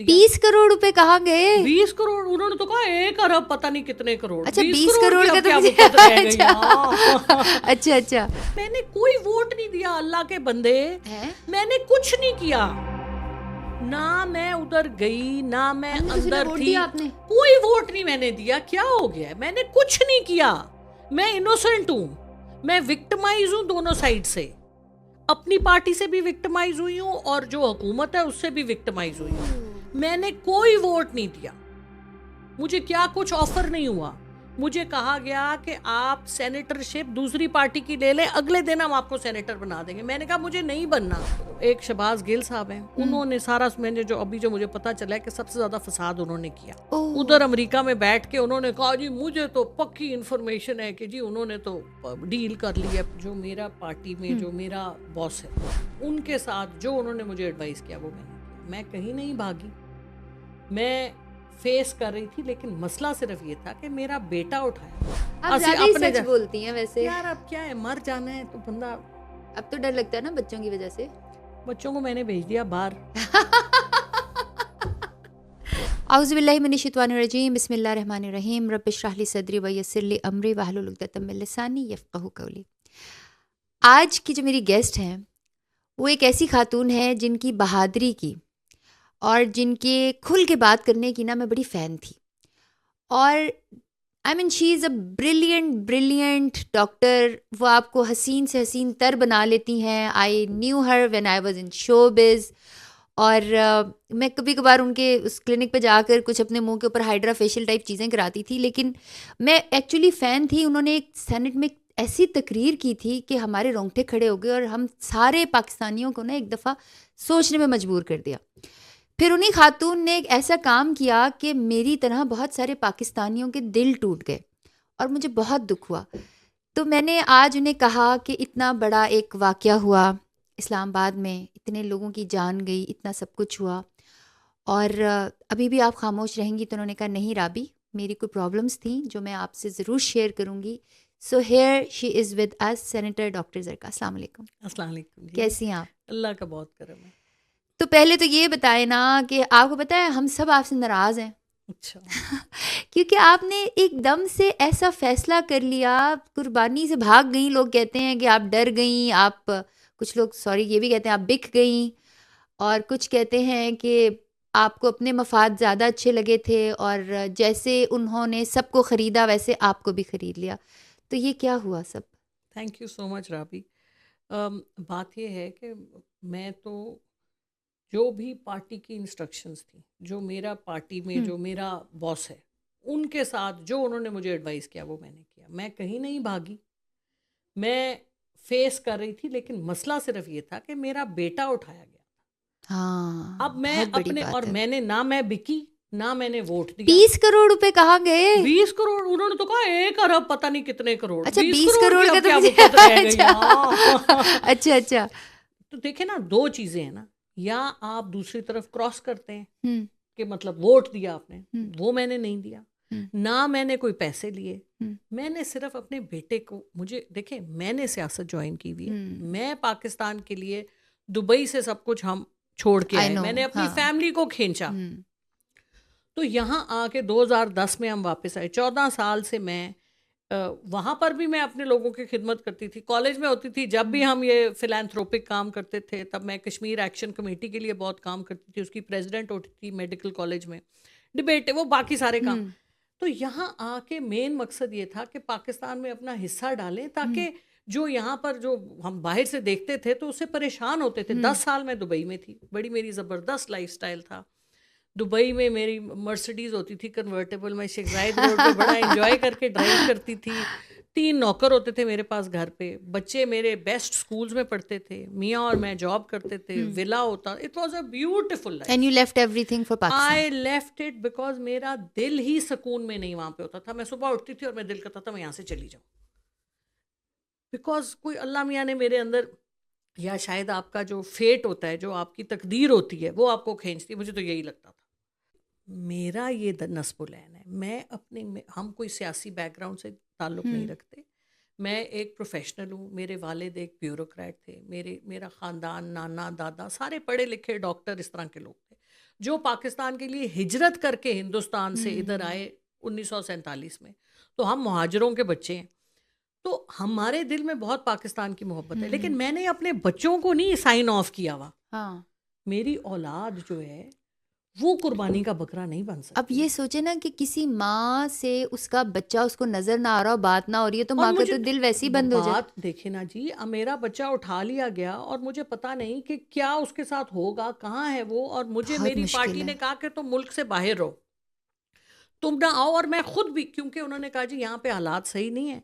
20 کروڑ روپے کہاں گئے؟ 20 کروڑ انہوں نے تو کہا 1 ارب پتہ نہیں کتنے کروڑ. اچھا 20 کروڑ کا تو اچھا اچھا. میں نے کوئی ووٹ نہیں دیا اللہ کے بندے, میں نے کچھ نہیں کیا, نہ میں ادھر گئی نہ میں اندر تھی, کوئی ووٹ نہیں میں نے دیا. کیا ہو گیا؟ میں نے کچھ نہیں کیا, میں انوسنٹ ہوں, میں وکٹمائز ہوں دونوں سائڈ سے, اپنی پارٹی سے بھی وکٹمائز ہوئی ہوں اور جو حکومت ہے اس سے بھی وکٹمائز ہوئی ہوں. میں نے کوئی ووٹ نہیں دیا, مجھے کیا کچھ آفر نہیں ہوا. مجھے کہا گیا کہ آپ سینیٹر شپ دوسری پارٹی کی لے لیں, اگلے دن ہم آپ کو سینیٹر بنا دیں گے. میں نے کہا مجھے نہیں بننا. ایک شہباز گل صاحب ہیں, انہوں نے سارا, میں نے جو مجھے پتا چلا ہے کہ سب سے زیادہ فساد انہوں نے کیا ادھر امریکہ میں بیٹھ کے. انہوں نے کہا جی مجھے تو پکی انفارمیشن ہے کہ جی انہوں نے تو ڈیل کر لی ہے. جو میرا پارٹی میں جو میرا باس ہے ان کے ساتھ جو انہوں نے مجھے ایڈوائز کیا وہ میں کہیں نہیں بھاگی, میں فیس کر رہی تھی. لیکن مسئلہ صرف یہ تھا کہ میرا بیٹا اٹھایا. آپ زیادہ ہی سچ بولتی ہیں ویسے یار, اب کیا ہے, مر جانا ہے تو بندہ. اب تو ڈر لگتا ہے نا بچوں کی وجہ سے. بچوں کو میں نے بھیج دیا باہر. اعوذ باللہ من الشیطان الرجیم, بسم اللہ الرحمن الرحیم. رب اشرح لی صدری ویسر لی امری واحلل عقدۃ من لسانی یفقہوا قولی. آج کی جو میری گیسٹ ہیں وہ ایک ایسی خاتون ہے جن کی بہادری کی اور جن کے کھل کے بات کرنے کی نا میں بڑی فین تھی. اور آئی مین شی از اے بریلینٹ ڈاکٹر. وہ آپ کو حسین سے حسین تر بنا لیتی ہیں. I knew her when I was in showbiz. اور میں کبھی کبھار ان کے اس کلینک پہ جا کر کچھ اپنے منہ کے اوپر ہائیڈرا فیشیل ٹائپ چیزیں کراتی تھی. لیکن میں ایکچولی فین تھی. انہوں نے ایک سینٹ میں ایسی تقریر کی تھی کہ ہمارے رونگٹے کھڑے ہو گئے اور ہم سارے پاکستانیوں کو نا ایک دفعہ سوچنے میں مجبور کر دیا. پھر انہیں خاتون نے ایک ایسا کام کیا کہ میری طرح بہت سارے پاکستانیوں کے دل ٹوٹ گئے اور مجھے بہت دکھ ہوا. تو میں نے آج انہیں کہا کہ اتنا بڑا ایک واقعہ ہوا اسلام آباد میں, اتنے لوگوں کی جان گئی, اتنا سب کچھ ہوا, اور ابھی بھی آپ خاموش رہیں گی. تو انہوں نے کہا نہیں رابی, میری کوئی پرابلمس تھیں جو میں آپ سے ضرور شیئر کروں گی. So here she is with us senator doctor Zarka. السلام علیکم. السلام علیکم. کیسی ہیں آپ؟ اللہ کا بہت کرم ہے. تو پہلے تو یہ بتائیں نا کہ آپ کو پتہ ہے ہم سب آپ سے ناراض ہیں. اچھا. کیونکہ آپ نے ایک دم سے ایسا فیصلہ کر لیا, قربانی سے بھاگ گئیں. لوگ کہتے ہیں کہ آپ ڈر گئیں, آپ کچھ لوگ سوری یہ بھی کہتے ہیں آپ بک گئیں, اور کچھ کہتے ہیں کہ آپ کو اپنے مفاد زیادہ اچھے لگے تھے اور جیسے انہوں نے سب کو خریدا ویسے آپ کو بھی خرید لیا. تو یہ کیا ہوا سب؟ تھینک یو سو مچ رابی. بات یہ ہے کہ میں تو جو بھی پارٹی کی انسٹرکشنز تھیں, جو میرا پارٹی میں جو میرا باس ہے ان کے ساتھ جو انہوں نے مجھے ایڈوائز کیا وہ میں نے کیا. میں کہیں نہیں بھاگی, میں فیس کر رہی تھی. لیکن مسئلہ صرف یہ تھا کہ میرا بیٹا اٹھایا گیا. ہاں, اب میں اپنے, اور میں نے نہ میں بکی نہ میں نے ووٹ دیا. 20 کروڑ روپے کہاں گئے؟ 20 کروڑ انہوں نے تو کہا 1 ارب پتہ نہیں کتنے کروڑ. اچھا 20 کروڑ کا تو اچھا اچھا. تو دیکھیں نا, دو چیزیں ہیں نا, یا آپ دوسری طرف کراس کرتے ہیں کہ مطلب ووٹ دیا آپ نے, وہ میں نے نہیں دیا. نہ میں نے کوئی پیسے لیے, میں نے صرف اپنے بیٹے کو, مجھے دیکھیں میں نے سیاست جوائن کی ہوئی ہے. میں پاکستان کے لیے دبئی سے سب کچھ ہم چھوڑ کے آئے, میں نے اپنی فیملی کو کھینچا. تو یہاں آ کے 2010 میں ہم واپس آئے. 14 سال سے میں وہاں پر بھی میں اپنے لوگوں کی خدمت کرتی تھی. کالج میں ہوتی تھی جب بھی ہم یہ فلانتھروپک کام کرتے تھے, تب میں کشمیر ایکشن کمیٹی کے لیے بہت کام کرتی تھی. اس کی پریزیڈنٹ ہوتی تھی میڈیکل کالج میں, ڈبیٹ وہ باقی سارے کام. تو یہاں آ کے مین مقصد یہ تھا کہ پاکستان میں اپنا حصہ ڈالیں, تاکہ جو یہاں پر جو ہم باہر سے دیکھتے تھے تو اس سے پریشان ہوتے تھے. 10 سال میں دبئی میں تھی, بڑی میری زبردست لائف سٹائل تھا. دبئی میں میری مرسڈیز ہوتی تھی کنورٹیبل, میں شیخ زاید روڈ پہ بڑا انجوائے کر کے ڈرائیو کرتی تھی. 3 نوکر ہوتے تھے میرے پاس گھر پہ, بچے میرے بیسٹ سکولز میں پڑھتے تھے, میاں اور میں جاب کرتے تھے, ولا ہوتا. It was a beautiful life. And you left every thing for Pakistan. I left it because میرا دل ہی سکون میں نہیں وہاں پہ ہوتا تھا. میں صبح اٹھتی تھی اور میں دل کرتا تھا میں یہاں سے چلی جاؤں, بیکاز کوئی اللہ میاں نے میرے اندر, یا شاید آپ کا جو فیٹ ہوتا ہے, جو آپ کی تقدیر ہوتی ہے وہ آپ کو کھینچتی ہے. مجھے تو یہی لگتا تھا. میرا یہ نصب العین ہے, میں اپنے, ہم کوئی سیاسی بیک گراؤنڈ سے تعلق نہیں رکھتے. میں ایک پروفیشنل ہوں. میرے والد ایک بیوروکریٹ تھے, میرا خاندان نانا دادا سارے پڑھے لکھے ڈاکٹر اس طرح کے لوگ تھے. جو پاکستان کے لیے ہجرت کر کے ہندوستان سے ادھر آئے 1947 میں, تو ہم مہاجروں کے بچے ہیں, تو ہمارے دل میں بہت پاکستان کی محبت ہے. لیکن میں نے اپنے بچوں کو نہیں سائن آف کیا ہوا. میری اولاد جو ہے وہ قربانی کا بکرا نہیں بن سکتی. اب یہ سوچے نا کہ کسی ماں سے اس کا بچہ اس کو نظر نہ آ رہا ہو, بات نہ ہو رہی ہے, تو ماں کا تو دل ویسے ہی بند ہو جائے. بات دیکھے نا جی, میرا بچہ اٹھا لیا گیا اور مجھے پتا نہیں کہ کیا اس کے ساتھ ہوگا, کہاں ہے وہ, اور مجھے میری پارٹی نے کہا کہ تم ملک سے باہر رہو, تم نہ آؤ. اور میں خود بھی, کیونکہ انہوں نے کہا جی یہاں پہ حالات صحیح نہیں ہیں,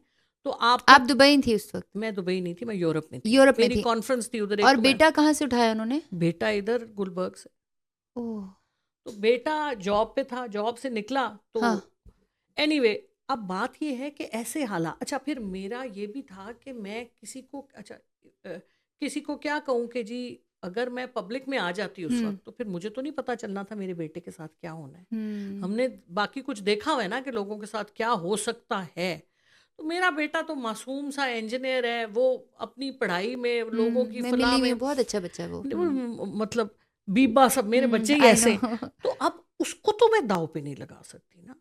تو آپ دبئی تھی اس وقت؟ میں دبئی نہیں تھی, میں یورپ میں تھی. یورپ میں میری کانفرنس تھی ادھر. اور بیٹا کہاں سے اٹھایا انہوں نے؟ بیٹا ادھر گلبرگ سے. تو بیٹا جاب پہ تھا, جاب سے نکلا تو اینی وے. اب بات یہ ہے کہ ایسے حالات. اچھا پھر میرا یہ بھی تھا کہ میں کسی کو کیا کہوں کہ جی اگر میں پبلک میں آ جاتی اس وقت, تو پھر مجھے تو نہیں پتا چلنا تھا میرے بیٹے کے ساتھ کیا ہونا ہے. ہم نے باقی کچھ دیکھا ہوا ہے نا کہ لوگوں کے ساتھ کیا ہو سکتا ہے. تو میرا بیٹا تو معصوم سا انجینئر ہے, وہ اپنی پڑھائی میں لوگوں کی فلاح میں بہت اچھا بچہ ہے وہ, مطلب بیبا سب میرے بچے ہی ایسے. تو اب اس کو تو میں داؤ پہ نہیں لگا سکتی نا.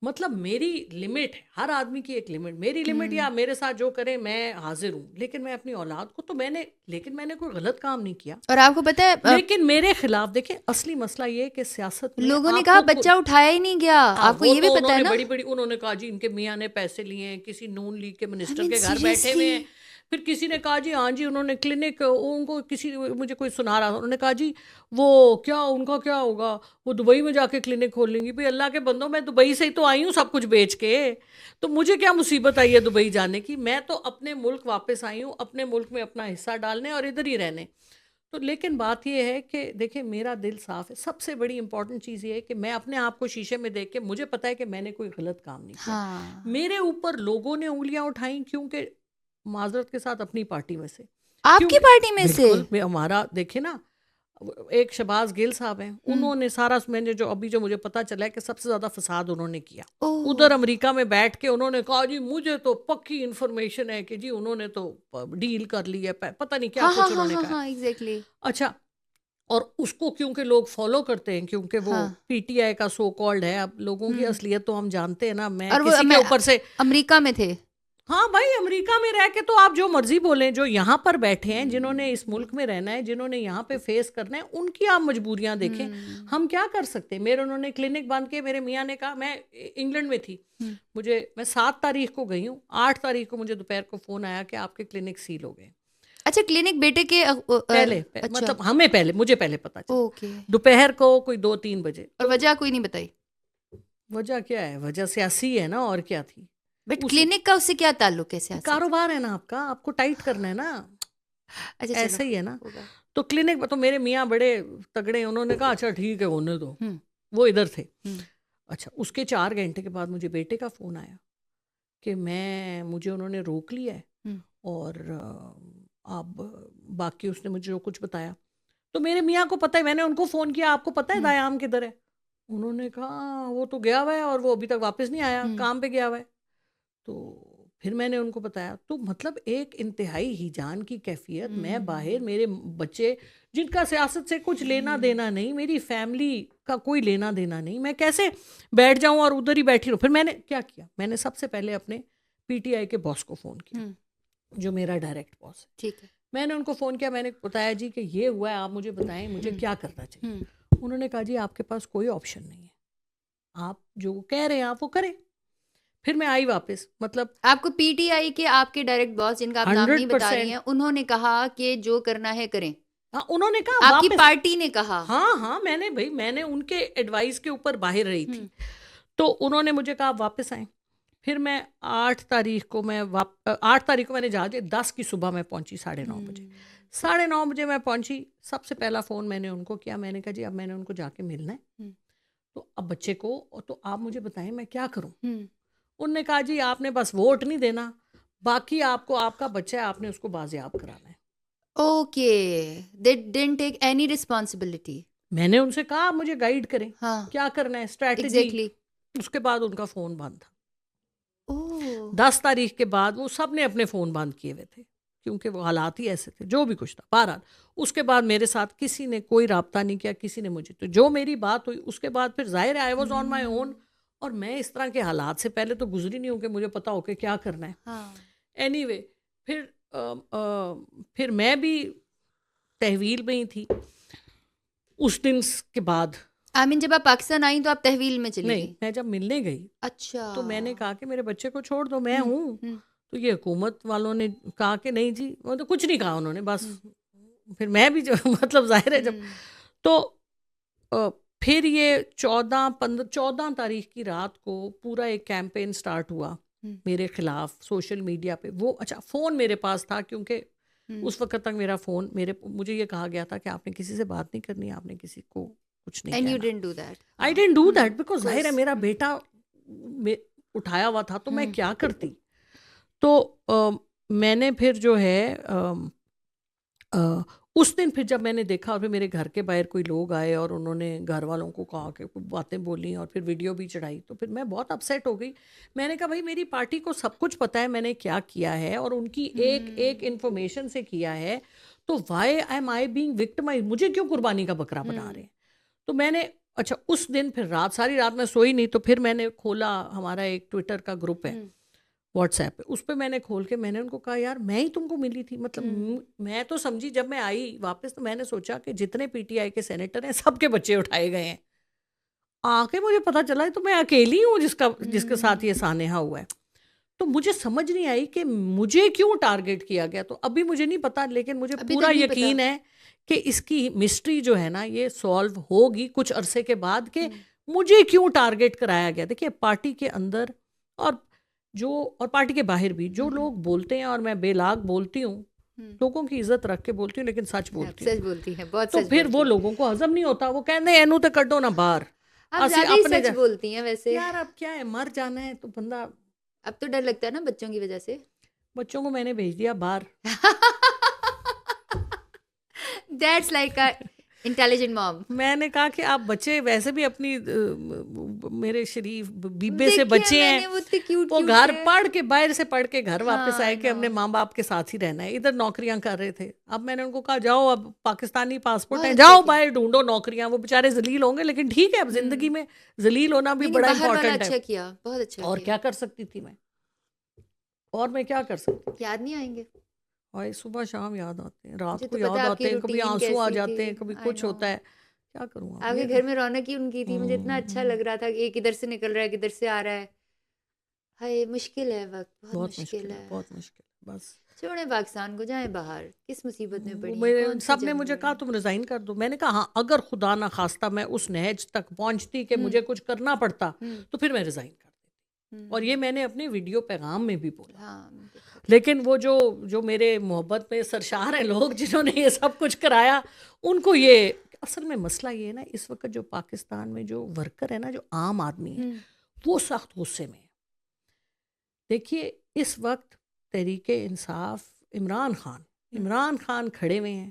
مطلب میری لمٹ ہے, ہر آدمی کی ایک لمٹ. میری لمٹ یا میرے ساتھ جو کرے میں حاضر ہوں, لیکن میں اپنی اولاد کو تو میں نے کوئی غلط کام نہیں کیا. اور آپ کو پتہ ہے, لیکن میرے خلاف دیکھیں اصلی مسئلہ یہ کہ سیاست میں لوگوں نے کہا بچہ اٹھایا ہی نہیں گیا. آپ کو یہ بھی پتہ ہے نا, بڑی انہوں نے کہا جی ان کے میاں نے پیسے لیے ہیں, کسی نون لیگ کے منسٹر کے گھر بیٹھے ہوئے ہیں. پھر کسی نے کہا جی ہاں جی انہوں نے کلینک, ان کو کسی مجھے کوئی سنا رہا تھا, انہوں نے کہا جی وہ کیا ان کا کیا ہوگا, وہ دبئی میں جا کے کلینک کھول لیں گی. بھئی اللہ کے بندوں, میں دبئی سے ہی تو آئی ہوں سب کچھ بیچ کے, تو مجھے کیا مصیبت آئی ہے دبئی جانے کی. میں تو اپنے ملک واپس آئی ہوں, اپنے ملک میں اپنا حصہ ڈالنے اور ادھر ہی رہنے. تو لیکن بات یہ ہے کہ دیکھیں میرا دل صاف ہے. سب سے بڑی امپورٹنٹ چیز یہ ہے کہ میں اپنے آپ کو شیشے میں دیکھ کے مجھے پتا ہے کہ میں نے کوئی غلط کام نہیں کیا. میرے اوپر لوگوں نے انگلیاں اٹھائیں, کیونکہ معذرت کے ساتھ اپنی پارٹی میں سے, آپ کی پارٹی میں سے. بالکل, ہمارا دیکھیں نا, ایک شہباز گیل صاحب ہیں, انہوں نے سارا, میں نے جو مجھے پتا چلا ہے کہ سب سے زیادہ فساد انہوں نے کیا ادھر امریکہ میں بیٹھ کے. انہوں نے کہا جی مجھے تو پکی انفارمیشن ہے کہ جی انہوں نے تو ڈیل کر لی ہے, پتہ نہیں کیا کچھ انہوں نے کہا. ایگزیکٹلی. اچھا, اور اس کو کیونکہ لوگ فالو کرتے ہیں, کیونکہ وہ پی ٹی آئی کا سو کالڈ ہے. اب لوگوں کی اصلیت تو ہم جانتے ہیں نا. میں کسی کے اوپر سے, امریکہ میں تھے. ہاں بھائی, امریکہ میں رہ کے تو آپ جو مرضی بولیں. جو یہاں پر بیٹھے ہیں, جنہوں نے اس ملک میں رہنا ہے, جنہوں نے یہاں پہ فیس کرنا ہے, ان کی آپ مجبوریاں دیکھیں. ہم کیا کر سکتے ہیں. انہوں نے کلینک بند کے, میرے میاں نے کہا, میں انگلینڈ میں تھی, میں 7 تاریخ کو گئی ہوں, 8 تاریخ کو مجھے دوپہر کو فون آیا کہ آپ کے کلینک سیل ہو گئے. اچھا, کلینک بیٹے کے پہلے, مطلب مجھے پہلے پتا چلا, دوپہر کو کوئی 2-3 بجے. اور وجہ کوئی نہیں بتائی؟ وجہ کیا ہے, وجہ سیاسی ہے نا, اور کیا تھی. بٹ کلینک کا اس سے کیا تعلق ہے؟ سیاسی کاروبار ہے نا آپ کا, آپ کو ٹائٹ کرنا ہے نا. ایسا ہی ہے نا. تو کلینک تو میرے میاں بڑے تگڑے, انہوں نے کہا اچھا ٹھیک ہے ہونے دو. وہ ادھر تھے. اچھا, اس کے 4 گھنٹے کے بعد مجھے بیٹے کا فون آیا کہ مجھے انہوں نے روک لیا ہے, اور اب باقی اس نے مجھے جو کچھ بتایا. تو میرے میاں کو پتہ ہے, میں نے ان کو فون کیا, آپ کو پتہ ہے دایام کدھر ہے؟ انہوں نے کہا وہ تو گیا ہوا ہے, اور وہ ابھی تک واپس نہیں آیا, کام پہ گیا ہوا ہے. تو پھر میں نے ان کو بتایا. تو مطلب ایک انتہائی ہی جان کی کیفیت. میں باہر, میرے بچے جن کا سیاست سے کچھ لینا دینا نہیں, میری فیملی کا کوئی لینا دینا نہیں, میں کیسے بیٹھ جاؤں اور ادھر ہی بیٹھی رہوں. پھر میں نے کیا کیا, میں نے سب سے پہلے اپنے پی ٹی آئی کے باس کو فون کیا, جو میرا ڈائریکٹ باس ہے. ٹھیک ہے, میں نے ان کو فون کیا, میں نے بتایا جی کہ یہ ہوا ہے, آپ مجھے بتائیں مجھے کیا کرنا چاہیے. انہوں نے کہا جی آپ کے پاس کوئی آپشن نہیں ہے, آپ جو کہہ رہے ہیں آپ وہ کریں. پھر میں آئی واپس. مطلب آپ کو پی ٹی آئی کے آپ کے ڈائریکٹ باس, جن کا آپ نام نہیں بتا رہی ہیں, انہوں نے کہا کہ جو کرنا ہے کریں. ہاں, انہوں نے کہا, آپ کی پارٹی نے کہا. ہاں, میں نے ان کے ایڈوائز کے اوپر باہر رہی تھی. تو انہوں نے مجھے کہا آپ واپس آئیں. پھر میں 8 تاریخ کو میں نے جہاز 10 کی صبح میں پہنچی, 9:30 بجے. 9:30 بجے میں پہنچی. سب سے پہلا فون میں نے ان کو کیا, میں نے کہا جی اب میں نے ان کو جا کے ملنا ہے, تو اب بچے کو, تو آپ مجھے بتائیں میں کیا کروں. انہوں نے کہا جی آپ نے بس ووٹ نہیں دینا, باقی آپ کا بچہ ہے, آپ نے اس کو بازیاب کرانا ہے. Okay, they didn't take any responsibility. میں نے ان سے کہا آپ مجھے گائیڈ کریں, کیا کرنا ہے, اسٹریٹجی. اس کے بعد ان کا فون بند تھا. 10 تاریخ کے بعد وہ سب نے اپنے فون بند کیے ہوئے تھے, کیونکہ وہ حالات ہی ایسے تھے، جو بھی کچھ تھا. بہرحال اس کے بعد میرے ساتھ کسی نے کوئی رابطہ نہیں کیا، کسی نے مجھے، تو جو میری بات ہوئی اس کے بعد پھر ظاہر ہے آئی واز آن مائی اون، اور میں اس طرح کے حالات سے پہلے تو گزری نہیں ہوں کہ مجھے پتا ہو کہ کیا کرنا ہے. اینی وے پھر میں بھی تحویل میں ہی تھی اس دن کے بعد. آمین جب آپ پاکستان آئیں تو آپ تحویل میں چلی گئیں؟ نہیں، میں جب ملنے گئی اچھا تو میں نے کہا کہ میرے بچے کو چھوڑ دو، میں ہوں. تو یہ حکومت والوں نے کہا کہ نہیں جی، وہ تو کچھ نہیں کہا انہوں نے، بس پھر میں بھی جو مطلب ظاہر ہے جب تو پھر یہ 14 تاریخ کی رات کو پورا ایک کیمپین سٹارٹ ہوا میرے خلاف سوشل میڈیا پہ. وہ اچھا فون میرے پاس تھا کیونکہ اس وقت تک میرا فون مجھے یہ کہا گیا تھا کہ آپ نے کسی سے بات نہیں کرنی، آپ نے کسی کو کچھ نہیں کہنا. I didn't do that because ظاہر ہے میرا بیٹا اٹھایا ہوا تھا تو میں کیا کرتی. تو میں نے پھر جو ہے اس دن پھر جب میں نے دیکھا اور پھر میرے گھر کے باہر کوئی لوگ آئے اور انہوں نے گھر والوں کو کہا کہ باتیں بولیں اور پھر ویڈیو بھی چڑھائی، تو پھر میں بہت اپسیٹ ہو گئی. میں نے کہا بھائی میری پارٹی کو سب کچھ پتہ ہے میں نے کیا کیا ہے اور ان کی ایک انفارمیشن سے کیا ہے، تو why am I being victimized, مجھے کیوں قربانی کا بکرا بنا رہے ہیں. تو میں نے اچھا اس دن پھر ساری رات میں سوئی نہیں، تو پھر میں نے کھولا، ہمارا ایک ٹویٹر کا گروپ ہے واٹس ایپ پہ، اس پہ میں نے کھول کے میں نے ان کو کہا یار میں ہی تم کو ملی تھی. مطلب میں تو سمجھی جب میں آئی واپس تو میں نے سوچا کہ جتنے پی ٹی آئی کے سینیٹر ہیں سب کے بچے اٹھائے گئے ہیں. آ کے مجھے پتا چلا تو میں اکیلی ہوں جس کے ساتھ یہ سانحہ ہوا ہے. تو مجھے سمجھ نہیں آئی کہ مجھے کیوں ٹارگیٹ کیا گیا. تو ابھی مجھے نہیں پتا، لیکن مجھے پورا یقین ہے کہ اس کی مسٹری جو ہے نا یہ سالو ہوگی کچھ عرصے کے بعد کہ مجھے کیوں ٹارگیٹ کرایا گیا. دیکھیے پارٹی کے اندر اور پارٹی کے باہر بھی جو لوگ بولتے ہیں، اور میں بے لاگ بولتی ہوں، لوگوں کی عزت رکھ کے بولتی ہوں لیکن سچ بولتی ہوں، تو پھر وہ لوگوں کو ہضم نہیں ہوتا. وہ کہتے ہیں اینو تے کڈو نہ باہر، سچ بولتی ہیں ویسے. یار اب کیا ہے، مر جانا ہے تو بندہ. اب تو ڈر لگتا ہے نا بچوں کی وجہ سے. بچوں کو میں نے بھیج دیا باہر. That's like a intelligent mom. میں نے کہا کہ آپ بچے ویسے بھی اپنی میرے شریف بیبے سے بچے ہیں، وہ گھر باہر سے پڑھ کے گھر واپس آئے کہ ہم نے ماں باپ کے ساتھ ہی رہنا ہے. ادھر نوکریاں کر رہے تھے. اب میں نے ان کو کہا جاؤ، اب پاکستانی پاسپورٹ ہیں، جاؤ باہر ڈھونڈو نوکریاں. وہ بےچارے ذلیل ہوں گے لیکن ٹھیک ہے، اب زندگی میں ذلیل ہونا بھی بڑا امپورٹنٹ ہے. بہت اچھا. اور کیا کر سکتی تھی میں، اور میں کیا کر سکتی. یاد نہیں آئیں گے؟ اور صبح شام یاد آتے ہیں، رات کو یاد آتے ہیں، کبھی آنسو آ جاتے ہیں، کبھی کچھ ہوتا ہے. کیا کروں؟ آپ کے گھر میں رونق ہی ان کی تھی. مجھے اتنا اچھا لگ رہا تھا کہ ایک ادھر سے نکل رہا ہے، کدھر سے آ رہا ہے. ہائے مشکل ہے وقت، بہت مشکل ہے، بہت مشکل. بس چھوڑیں پاکستان کو، جائیں باہر. کس مصیبت میں پڑی. سب نے مجھے کہا تم ریزائن کر دو. میں نے کہا ہاں اگر خدا نہ خواستہ میں اس نہج تک پہنچتی کہ مجھے کچھ کرنا پڑتا تو پھر میں ریزائن کر دیتی. اور یہ میں نے اپنے ویڈیو پیغام میں بھی بولا. لیکن وہ جو میرے محبت میں سرشار ہیں لوگ جنہوں نے یہ سب کچھ کرایا، ان کو یہ اصل میں مسئلہ یہ ہے نا، اس وقت جو پاکستان میں جو ورکر ہے نا، جو عام آدمی ہے، وہ سخت غصے میں ہے. دیکھیے اس وقت تحریک انصاف عمران خان کھڑے ہوئے ہیں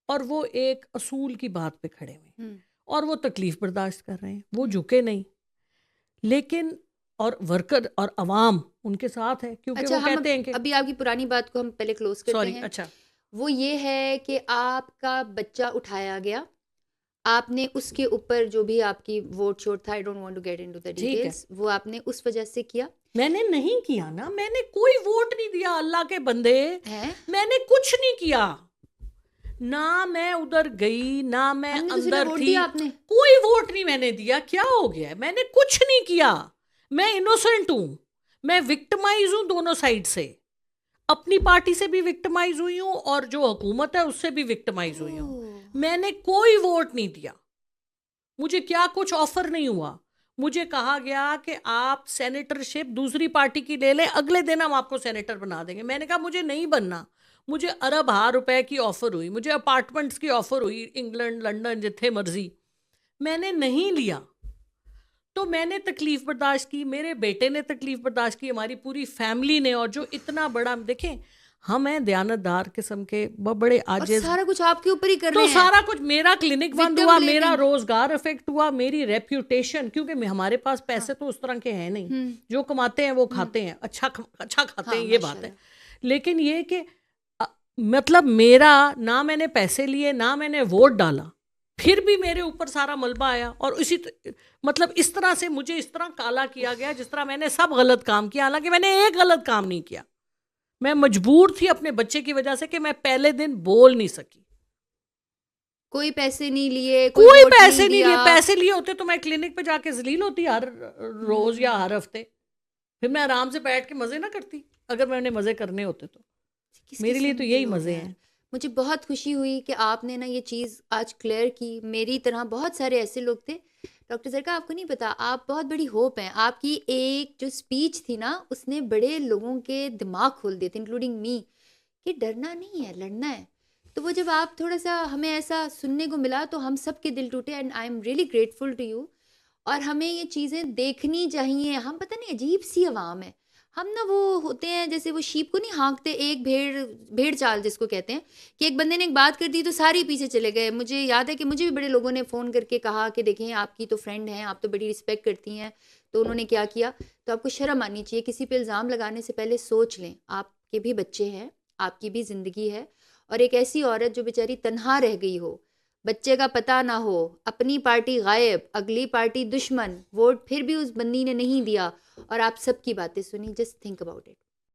اور وہ ایک اصول کی بات پہ کھڑے ہوئے ہیں اور وہ تکلیف برداشت کر رہے ہیں، وہ جھکے نہیں. لیکن اور ورکر اور عوام ان کے ساتھ ہے، کیونکہ وہ کہتے ہیں کہ ابھی آپ کی پرانی بات کو ہم پہلے کلوز کرتے ہیں. اچھا، وہ یہ ہے کہ آپ کا بچہ اٹھایا گیا، آپ نے اس کے اوپر جو بھی آپ کی ووٹ شوٹ تھا، I don't want to get into the details، وہ آپ نے اس وجہ سے کیا. میں نے نہیں کیا نا، میں نے کوئی ووٹ نہیں دیا. اللہ کے بندے، میں نے کچھ نہیں کیا، نہ میں ادھر گئی نہ میں اندر تھی، کوئی ووٹ نہیں میں نے دیا. کیا ہو گیا ہے؟ میں نے کچھ نہیں کیا. میں انوسنٹ ہوں، میں وکٹمائز ہوں دونوں سائڈ سے. اپنی پارٹی سے بھی وکٹمائز ہوئی ہوں اور جو حکومت ہے اس سے بھی وکٹمائز ہوئی ہوں. میں نے کوئی ووٹ نہیں دیا، مجھے کیا کچھ آفر نہیں ہوا. مجھے کہا گیا کہ آپ سینیٹرشپ دوسری پارٹی کی لے لیں، اگلے دن ہم آپ کو سینیٹر بنا دیں گے. میں نے کہا مجھے نہیں بننا. مجھے ارب روپے کی آفر ہوئی، مجھے اپارٹمنٹس کی آفر ہوئی، انگلینڈ لنڈن جتھے مرضی. میں نے نہیں لیا. تو میں نے تکلیف برداشت کی، میرے بیٹے نے تکلیف برداشت کی، ہماری پوری فیملی نے. اور جو اتنا بڑا، دیکھیں ہم ہیں دیانتدار قسم کے، بڑے عاجز، سارا کچھ آپ کے اوپر ہی کر رہے ہیں. تو سارا کچھ، میرا کلینک بند ہوا، میرا روزگار افیکٹ ہوا، میری ریپیوٹیشن، کیونکہ ہمارے پاس پیسے تو اس طرح کے ہیں نہیں، جو کماتے ہیں وہ کھاتے ہیں، اچھا کھاتے ہیں، یہ بات ہے. لیکن یہ کہ مطلب میرا نہ میں نے پیسے لیے نہ میں نے ووٹ ڈالا, پھر بھی میرے اوپر سارا ملبہ آیا, اور مطلب اس طرح سے مجھے اس طرح کالا کیا گیا جس طرح میں نے سب غلط کام کیا, حالانکہ میں نے ایک غلط کام نہیں کیا. میں مجبور تھی اپنے بچے کی وجہ سے کہ میں پہلے دن بول نہیں سکی. کوئی پیسے نہیں لیے, کوئی پیسے نہیں لیے. پیسے لیے ہوتے تو میں کلینک پہ جا کے ذلیل ہوتی ہر روز یا ہر ہفتے, پھر میں آرام سے بیٹھ کے مزے نہ کرتی. اگر میں انہیں مزے کرنے ہوتے تو میرے لیے تو یہی مزے ہیں. مجھے بہت خوشی ہوئی کہ آپ نے نا یہ چیز آج کلیئر کی. میری طرح بہت سارے ایسے لوگ تھے. ڈاکٹر زرکا, آپ کو نہیں پتا, آپ بہت بڑی ہوپ ہیں. آپ کی ایک جو اسپیچ تھی نا, اس نے بڑے لوگوں کے دماغ کھول دیے تھے, انکلوڈنگ می, کہ ڈرنا نہیں ہے, لڑنا ہے. تو وہ جب آپ تھوڑا سا ہمیں ایسا سننے کو ملا تو ہم سب کے دل ٹوٹے. And I am really grateful to you. اور ہمیں یہ چیزیں دیکھنی چاہیے. ہم پتہ نہیں عجیب سی عوام ہے ہم نا, وہ ہوتے ہیں جیسے وہ شیپ کو نہیں ہانکتے, ایک بھیڑ چال جس کو کہتے ہیں, کہ ایک بندے نے ایک بات کر دی تو ساری پیچھے چلے گئے. مجھے یاد ہے کہ مجھے بھی بڑے لوگوں نے فون کر کے کہا کہ دیکھیں آپ کی تو فرینڈ ہیں, آپ تو بڑی رسپیکٹ کرتی ہیں, تو انہوں نے کیا کیا. تو آپ کو شرم آنی چاہیے. کسی پہ الزام لگانے سے پہلے سوچ لیں, آپ کے بھی بچے ہیں, آپ کی بھی زندگی ہے. اور ایک ایسی عورت جو بیچاری تنہا رہ گئی ہو, بچے کا پتہ نہ ہو, اپنی پارٹی غائب, اگلی پارٹی دشمن, ووٹ پھر بھی اس بندی نے نہیں دیا, اور آپ سب کی باتیں سنی. Just think about it.